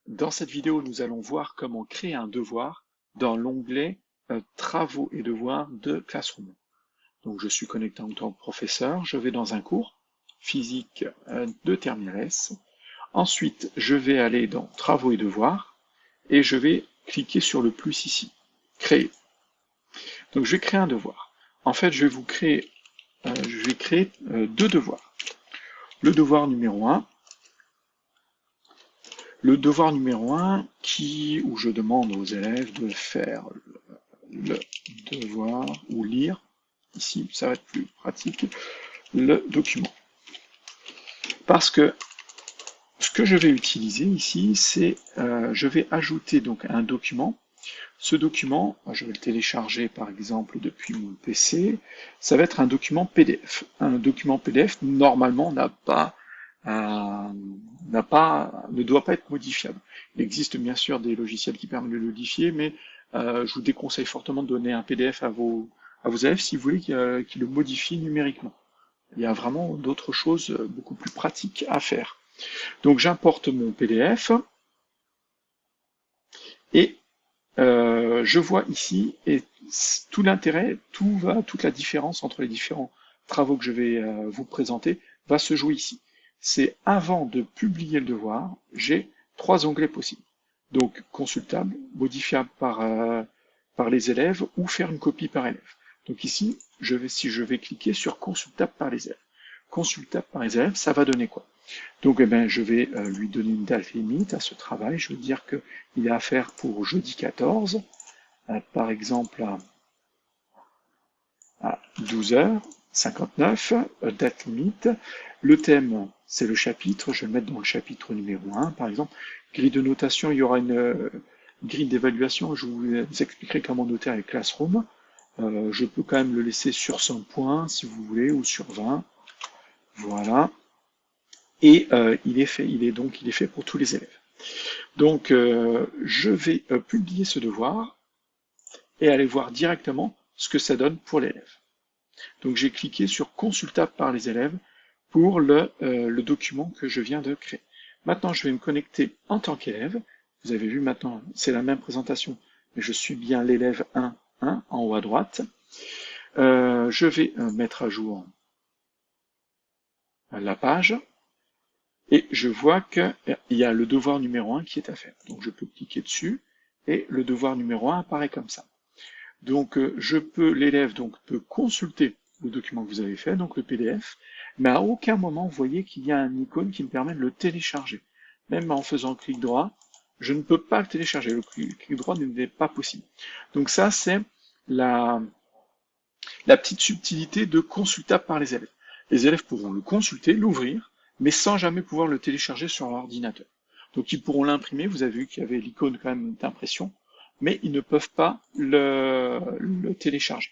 Dans cette vidéo, nous allons voir comment créer un devoir dans l'onglet Travaux et devoirs de Classroom. Donc, je suis connecté en tant que professeur, je vais dans un cours physique de terminale S. Ensuite, je vais aller dans Travaux et devoirs et je vais cliquer sur le plus ici, Créer. Donc, je vais créer un devoir. En fait, je vais créer deux devoirs. Le devoir numéro 1, où je demande aux élèves de faire le devoir ou lire, ici ça va être plus pratique, le document. Parce que ce que je vais utiliser ici, c'est je vais ajouter donc un document. Ce document, je vais le télécharger par exemple depuis mon PC, ça va être un document PDF. Un document PDF normalement ne doit pas être modifiable. Il existe bien sûr des logiciels qui permettent de le modifier, mais je vous déconseille fortement de donner un PDF à vos élèves si vous voulez qu'ils le modifient numériquement. Il y a vraiment d'autres choses beaucoup plus pratiques à faire. Donc j'importe mon PDF et je vois ici, et tout l'intérêt, toute la différence entre les différents travaux que je vais vous présenter va se jouer ici. C'est avant de publier le devoir, j'ai trois onglets possibles. Donc consultable, modifiable par les élèves ou faire une copie par élève. Donc ici, si je vais cliquer sur consultable par les élèves. Consultable par les élèves, ça va donner quoi? Donc je vais lui donner une date limite à ce travail. Je veux dire qu'il est à faire pour jeudi 14, par exemple à 12h59, date limite. Le thème, c'est le chapitre. Je vais le mettre dans le chapitre numéro 1, par exemple. Grille de notation, il y aura une grille d'évaluation. Je vous expliquerai comment noter avec Classroom. Je peux quand même le laisser sur 100 points, si vous voulez, ou sur 20. Voilà. Et il est fait pour tous les élèves. Donc je vais publier ce devoir et aller voir directement ce que ça donne pour l'élève. Donc j'ai cliqué sur consultable par les élèves pour le document que je viens de créer. Maintenant je vais me connecter en tant qu'élève. Vous avez vu maintenant, c'est la même présentation, mais je suis bien l'élève 1 en haut à droite. Je vais mettre à jour la page. Et je vois qu'il y a le devoir numéro 1 qui est à faire. Donc je peux cliquer dessus et le devoir numéro 1 apparaît comme ça. Donc l'élève peut consulter le document que vous avez fait, donc le PDF, mais à aucun moment vous voyez qu'il y a un icône qui me permet de le télécharger. Même en faisant clic droit, je ne peux pas le télécharger. Le clic droit n'est pas possible. Donc ça, c'est la petite subtilité de consultable par les élèves. Les élèves pourront le consulter, l'ouvrir, mais sans jamais pouvoir le télécharger sur leur ordinateur. Donc ils pourront l'imprimer, vous avez vu qu'il y avait l'icône quand même d'impression, mais ils ne peuvent pas le télécharger.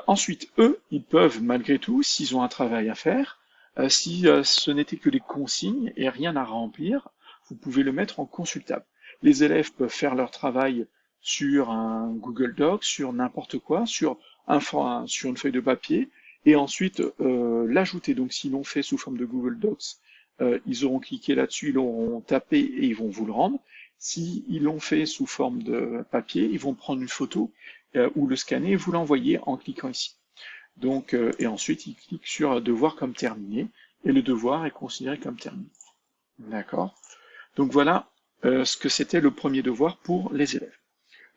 Ensuite, eux, ils peuvent malgré tout, s'ils ont un travail à faire, si ce n'était que des consignes et rien à remplir, vous pouvez le mettre en consultable. Les élèves peuvent faire leur travail sur un Google Docs, sur n'importe quoi, sur une feuille de papier, et ensuite l'ajouter. Donc s'ils l'ont fait sous forme de Google Docs, ils auront cliqué là-dessus, ils l'auront tapé et ils vont vous le rendre. S'ils l'ont fait sous forme de papier, ils vont prendre une photo ou le scanner et vous l'envoyer en cliquant ici. Donc, et ensuite, ils cliquent sur devoir comme terminé et le devoir est considéré comme terminé. D'accord? Donc voilà ce que c'était le premier devoir pour les élèves.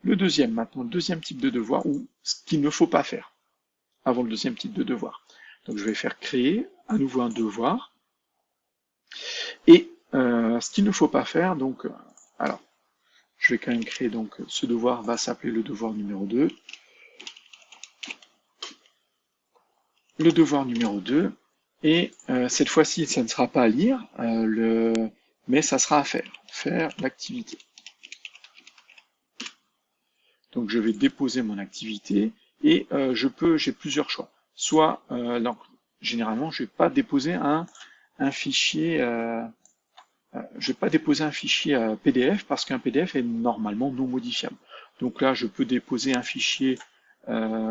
Le deuxième, maintenant, le deuxième type de devoir, ou ce qu'il ne faut pas faire avant le deuxième type de devoir. Donc je vais faire créer à nouveau un devoir. Et ce qu'il ne faut pas faire, donc, alors, je vais quand même créer, donc ce devoir va s'appeler le devoir numéro 2. Le devoir numéro 2, et cette fois-ci, ça ne sera pas à lire, mais ça sera à faire l'activité. Donc je vais déposer mon activité et j'ai plusieurs choix. Soit, généralement, je vais pas déposer un fichier, PDF parce qu'un PDF est normalement non modifiable. Donc là, je peux déposer un fichier Word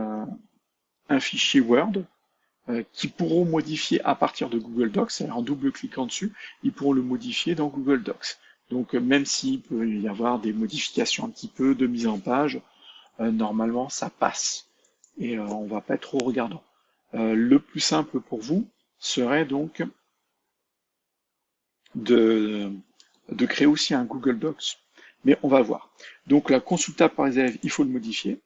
qui pourront modifier à partir de Google Docs, c'est-à-dire en double-cliquant dessus, ils pourront le modifier dans Google Docs. Donc même s'il peut y avoir des modifications un petit peu de mise en page, normalement ça passe. Et on va pas être trop regardant. Le plus simple pour vous serait donc de, de créer aussi un Google Docs. Mais on va voir. Donc la consultable par les élèves, il faut le modifier.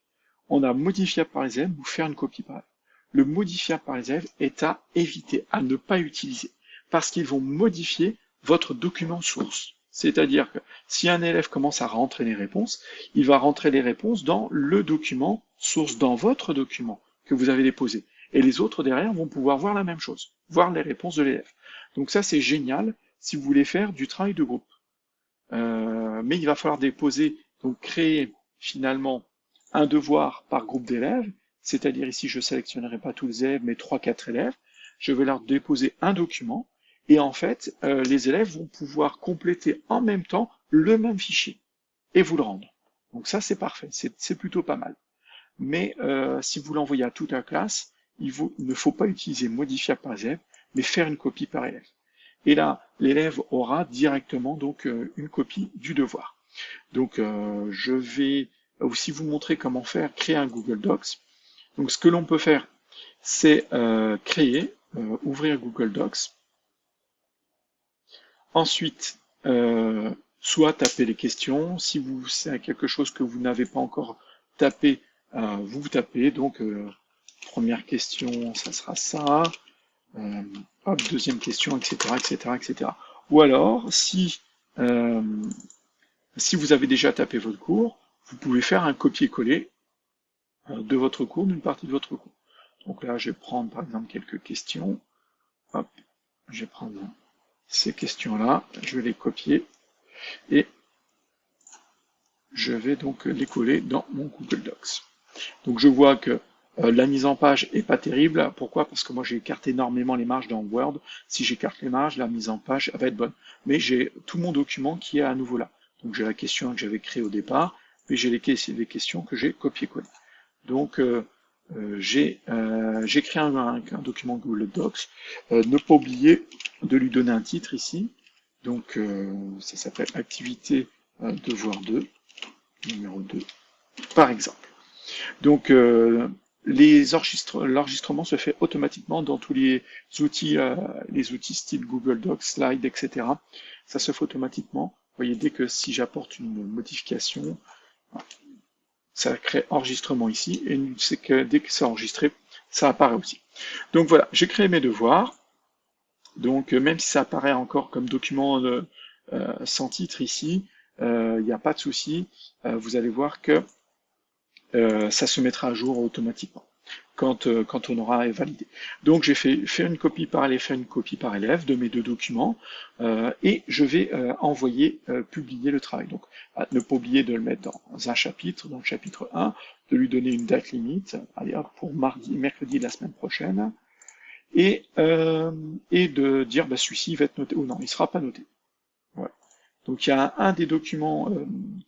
On a modifiable par les élèves ou faire une copie par élève. Le modifiable par les élèves est à éviter, à ne pas utiliser, parce qu'ils vont modifier votre document source. C'est-à-dire que si un élève commence à rentrer les réponses, il va rentrer les réponses dans le document source, dans votre document que vous avez déposé. Et les autres derrière vont pouvoir voir la même chose, voir les réponses de l'élève. Donc ça, c'est génial si vous voulez faire du travail de groupe. Mais il va falloir déposer, donc créer finalement un devoir par groupe d'élèves, c'est-à-dire ici je sélectionnerai pas tous les élèves, mais 3-4 élèves, je vais leur déposer un document, et en fait, les élèves vont pouvoir compléter en même temps le même fichier, et vous le rendre. Donc ça c'est parfait, c'est plutôt pas mal. Mais si vous l'envoyez à toute la classe, il ne faut pas utiliser modifiable par élève, mais faire une copie par élève. Et là, l'élève aura directement donc une copie du devoir. Donc je vais aussi vous montrer comment faire, créer un Google Docs. Donc ce que l'on peut faire, c'est créer, ouvrir Google Docs. Ensuite, soit taper les questions. Si c'est quelque chose que vous n'avez pas encore tapé, vous tapez. Donc première question, ça sera ça. Hop, deuxième question, etc., etc., etc. Ou alors, si vous avez déjà tapé votre cours, vous pouvez faire un copier-coller de votre cours, d'une partie de votre cours. Donc là, je vais prendre par exemple quelques questions. Hop, je vais prendre ces questions-là, je vais les copier et je vais donc les coller dans mon Google Docs. Donc je vois que la mise en page est pas terrible. Pourquoi? Parce que moi j'écarte énormément les marges dans Word. Si j'écarte les marges, la mise en page va être bonne. Mais j'ai tout mon document qui est à nouveau là. Donc j'ai la question que j'avais créée au départ, puis j'ai les questions que j'ai copié-collé. Donc j'ai créé un document Google Docs. Ne pas oublier de lui donner un titre ici. Donc ça s'appelle Activité devoir 2, numéro 2, par exemple. Donc l'enregistrement se fait automatiquement dans tous les outils style Google Docs, Slide, etc. Ça se fait automatiquement. Vous voyez, dès que si j'apporte une modification, ça crée enregistrement ici, et c'est que dès que c'est enregistré, ça apparaît aussi. Donc voilà, j'ai créé mes devoirs. Donc même si ça apparaît encore comme document sans titre ici, il n'y a pas de souci. Vous allez voir que ça se mettra à jour automatiquement quand on aura validé. Donc j'ai fait une copie par élève, fait une copie par élève de mes deux documents et je vais envoyer, publier le travail. Donc ne pas oublier de le mettre dans un chapitre, dans le chapitre 1, de lui donner une date limite, allez, pour mercredi de la semaine prochaine, et de dire bah, celui-ci va être noté ou non, il ne sera pas noté. Voilà. Donc il y a un des documents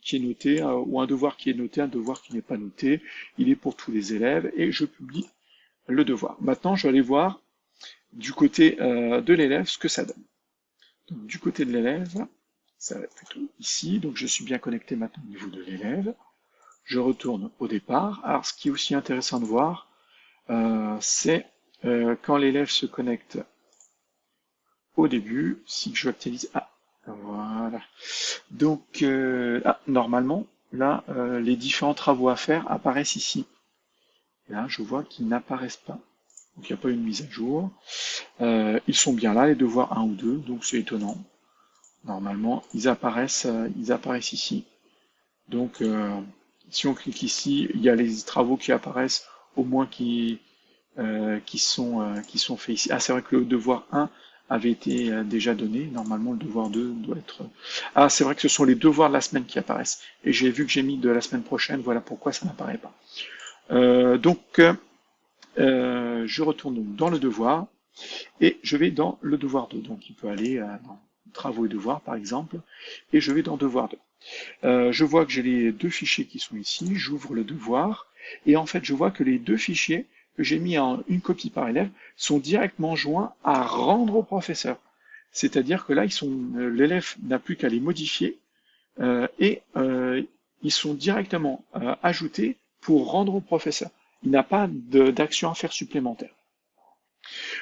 qui est noté, ou un devoir qui est noté, un devoir qui n'est pas noté. Il est pour tous les élèves et je publie le devoir. Maintenant, je vais aller voir du côté de l'élève ce que ça donne. Donc, du côté de l'élève, ça va être plutôt ici. Donc je suis bien connecté maintenant au niveau de l'élève. Je retourne au départ. Alors ce qui est aussi intéressant de voir, c'est quand l'élève se connecte au début, si je actualise... Ah, voilà. Donc, normalement, là, les différents travaux à faire apparaissent ici. Et là, je vois qu'ils n'apparaissent pas. Donc, il n'y a pas une mise à jour. Ils sont bien là, les devoirs 1 ou 2, donc c'est étonnant. Normalement, ils apparaissent ici. Donc, si on clique ici, il y a les travaux qui apparaissent, au moins qui sont faits ici. Ah, c'est vrai que le devoir 1 avait été déjà donné. Normalement, le devoir 2 doit être... Ah, c'est vrai que ce sont les devoirs de la semaine qui apparaissent. Et j'ai vu que j'ai mis de la semaine prochaine, voilà pourquoi ça n'apparaît pas. Je retourne dans le devoir et je vais dans le devoir 2. Donc, il peut aller dans travaux et devoirs, par exemple, et je vais dans devoir 2. Je vois que j'ai les deux fichiers qui sont ici. J'ouvre le devoir et en fait, je vois que les deux fichiers que j'ai mis en une copie par élève sont directement joints à rendre au professeur. C'est-à-dire que là, l'élève n'a plus qu'à les modifier et ils sont directement ajoutés pour rendre au professeur. Il n'a pas d'action à faire supplémentaire.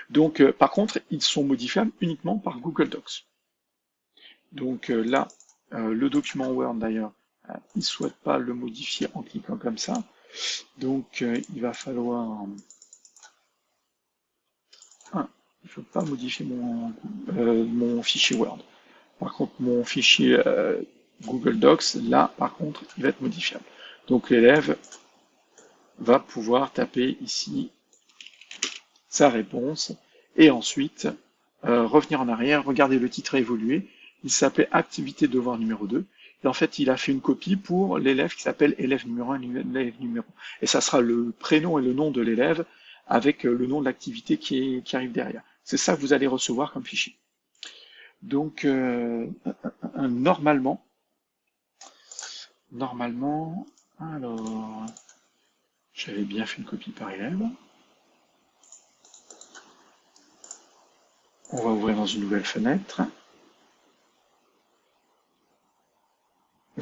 Donc, par contre, ils sont modifiables uniquement par Google Docs. Donc là, le document Word d'ailleurs, il ne souhaite pas le modifier en cliquant comme ça. Donc il va falloir... je ne veux pas modifier mon fichier Word. Par contre, mon fichier Google Docs, là, par contre, il va être modifiable. Donc l'élève va pouvoir taper ici sa réponse et ensuite revenir en arrière, regarder le titre évoluer. Il s'appelait activité devoir numéro 2. Et en fait, il a fait une copie pour l'élève qui s'appelle élève numéro 1, élève numéro 1. Et ça sera le prénom et le nom de l'élève avec le nom de l'activité qui arrive derrière. C'est ça que vous allez recevoir comme fichier. Donc, normalement, alors, j'avais bien fait une copie par élève. On va ouvrir dans une nouvelle fenêtre.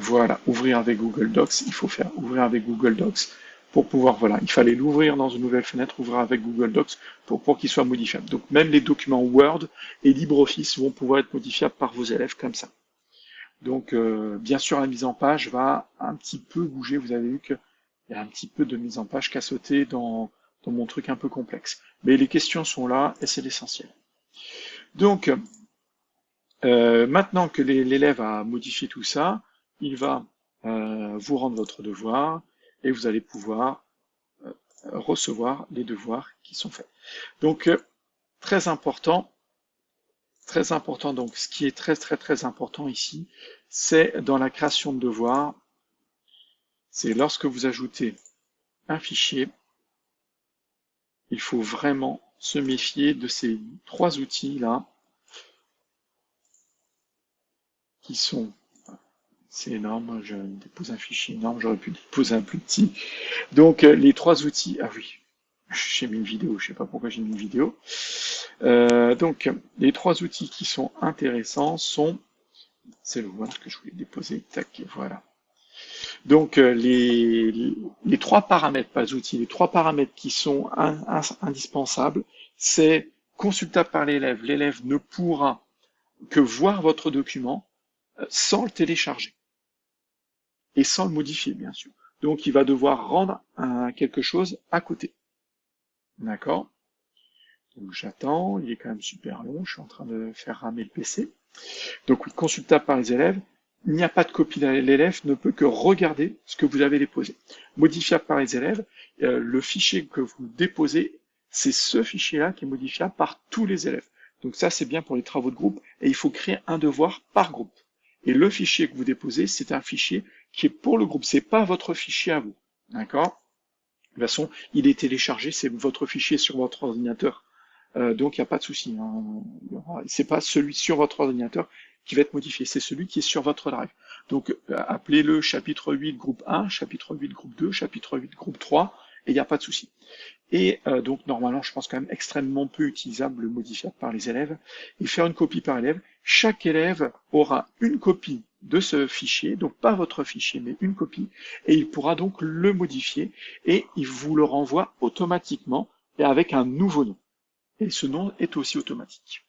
Voilà, ouvrir avec Google Docs. Il faut faire ouvrir avec Google Docs pour pouvoir, voilà, il fallait l'ouvrir dans une nouvelle fenêtre, ouvrir avec Google Docs pour qu'il soit modifiable. Donc même les documents Word et LibreOffice vont pouvoir être modifiables par vos élèves comme ça. Donc bien sûr la mise en page va un petit peu bouger. Vous avez vu qu'il y a un petit peu de mise en page qui a sauté dans mon truc un peu complexe. Mais les questions sont là et c'est l'essentiel. Donc maintenant que l'élève a modifié tout ça, il va vous rendre votre devoir et vous allez pouvoir recevoir les devoirs qui sont faits. Donc, très important, donc ce qui est très important ici, c'est dans la création de devoirs, c'est lorsque vous ajoutez un fichier, il faut vraiment se méfier de ces 3 outils-là qui sont... C'est énorme, je dépose un fichier énorme, j'aurais pu déposer un plus petit. Donc les 3 outils, ah oui, j'ai mis une vidéo, je sais pas pourquoi j'ai mis une vidéo. Donc les 3 outils qui sont intéressants sont, c'est le Word que je voulais déposer, tac, voilà. Donc les 3 paramètres, pas outils, les 3 paramètres qui sont indispensables, c'est consultable par l'élève. L'élève ne pourra que voir votre document sans le télécharger. Et sans le modifier, bien sûr. Donc, il va devoir rendre quelque chose à côté. D'accord? Donc, j'attends. Il est quand même super long. Je suis en train de faire ramer le PC. Donc, oui, consultable par les élèves. Il n'y a pas de copie. L'élève ne peut que regarder ce que vous avez déposé. Modifiable par les élèves. Le fichier que vous déposez, c'est ce fichier-là qui est modifiable par tous les élèves. Donc, ça, c'est bien pour les travaux de groupe. Et il faut créer un devoir par groupe. Et le fichier que vous déposez, c'est un fichier qui est pour le groupe, c'est pas votre fichier à vous, d'accord? De toute façon, il est téléchargé, c'est votre fichier sur votre ordinateur, donc il n'y a pas de souci. Hein. C'est pas celui sur votre ordinateur qui va être modifié, c'est celui qui est sur votre drive. Donc appelez-le chapitre 8 groupe 1, chapitre 8 groupe 2, chapitre 8 groupe 3, et il n'y a pas de souci. Et donc normalement, je pense quand même extrêmement peu utilisable, modifiable par les élèves. Et faire une copie par élève, chaque élève aura une copie de ce fichier, donc pas votre fichier, mais une copie, et il pourra donc le modifier, et il vous le renvoie automatiquement, et avec un nouveau nom. Et ce nom est aussi automatique.